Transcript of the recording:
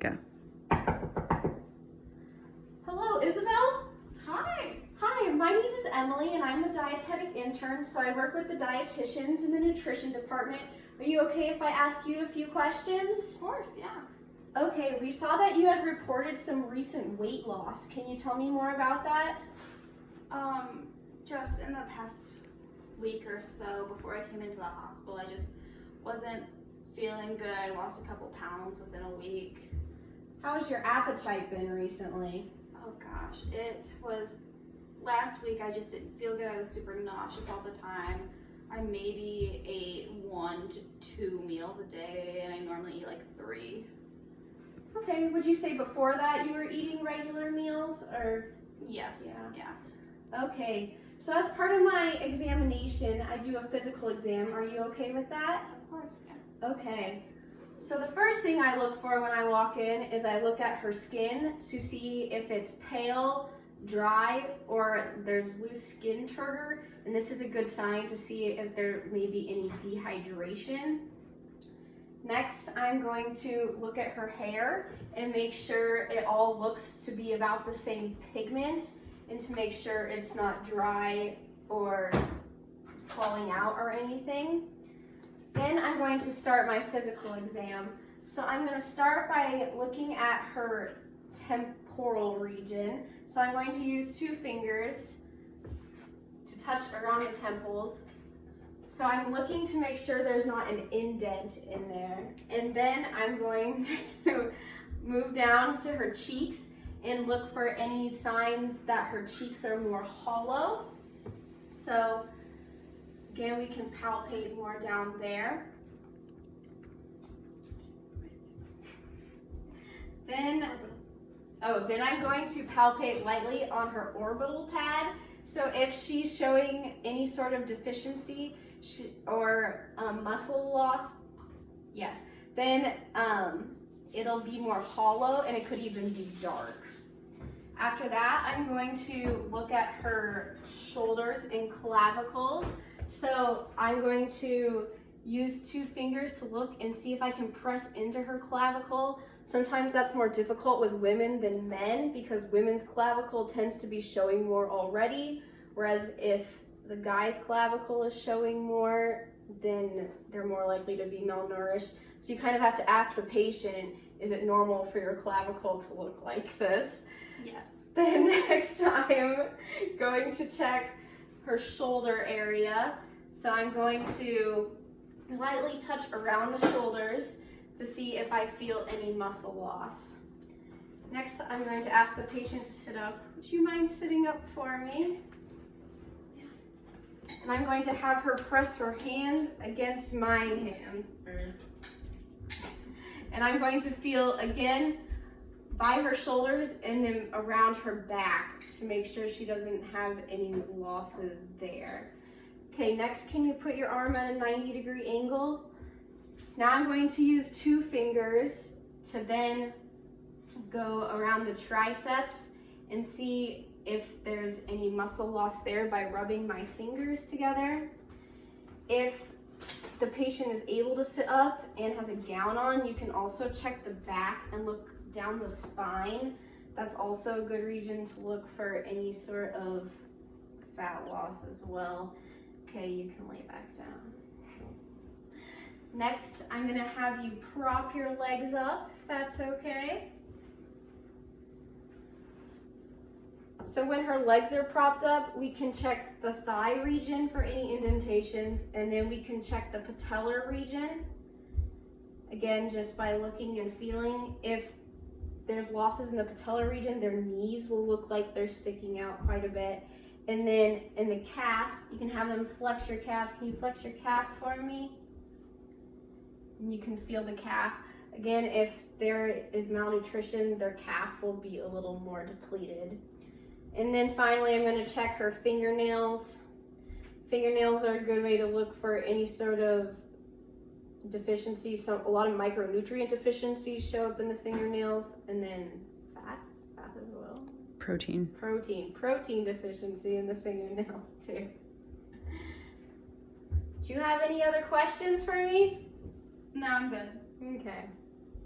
Go. Hello, Isabel? Hi. Hi, my name is Emily and I'm a dietetic intern, so I work with the dietitians in the nutrition department. Are you okay if I ask you a few questions? Of course, yeah. Okay, we saw that you had reported some recent weight loss. Can you tell me more about that? Just in the past week or so before I came into the hospital, I just wasn't feeling good. I lost a couple pounds within a week. How has your appetite been recently? Oh gosh, it was last week. I just didn't feel good. I was super nauseous all the time. I maybe ate 1 to 2 meals a day, and I normally eat like 3. Okay, would you say before that you were eating regular meals or? Yes. Yeah. Okay, so as part of my examination, I do a physical exam. Are you okay with that? Of course, yeah. Okay, so the first thing I look for when I walk in is I look at her skin to see if it's pale, dry, or there's loose skin turgor, and this is a good sign to see if there may be any dehydration. Next, I'm going to look at her hair and make sure it all looks to be about the same pigment and to make sure it's not dry or falling out or anything. Then I'm going to start my physical exam. So I'm going to start by looking at her temporal region. So I'm going to use 2 fingers to touch around the temples. So I'm looking to make sure there's not an indent in there. And then I'm going to move down to her cheeks and look for any signs that her cheeks are more hollow. So again, we can palpate more down there. Then I'm going to palpate lightly on her orbital pad. So if she's showing any sort of deficiency or muscle loss, yes, then it'll be more hollow and it could even be dark. After that, I'm going to look at her shoulders and clavicle. So I'm going to use 2 fingers to look and see if I can press into her clavicle. Sometimes that's more difficult with women than men because women's clavicle tends to be showing more already, whereas if the guy's clavicle is showing more, then they're more likely to be malnourished. So you kind of have to ask the patient, is it normal for your clavicle to look like this? Yes. Then next I'm going to check her shoulder area. So I'm going to lightly touch around the shoulders to see if I feel any muscle loss. Next, I'm going to ask the patient to sit up. Would you mind sitting up for me? And I'm going to have her press her hand against my hand. And I'm going to feel again by her shoulders and then around her back to make sure she doesn't have any losses there. Okay, next, can you put your arm at a 90-degree angle? So now I'm going to use 2 fingers to then go around the triceps and see if there's any muscle loss there by rubbing my fingers together. If the patient is able to sit up and has a gown on, you can also check the back and look down the spine. That's also a good region to look for any sort of fat loss as well. Okay, you can lay back down. Next, I'm gonna have you prop your legs up, if that's okay. So when her legs are propped up, we can check the thigh region for any indentations, and then we can check the patellar region. Again, just by looking and feeling. If there's losses in the patellar region, their knees will look like they're sticking out quite a bit. And then in the calf, you can have them flex your calf. Can you flex your calf for me? And you can feel the calf. Again, if there is malnutrition, their calf will be a little more depleted. And then finally, I'm going to check her fingernails. Fingernails are a good way to look for any sort of deficiency. A lot of micronutrient deficiencies show up in the fingernails, and then fat as well. Protein Deficiency in the fingernails too. Do you have any other questions for me? No, I'm good. Okay.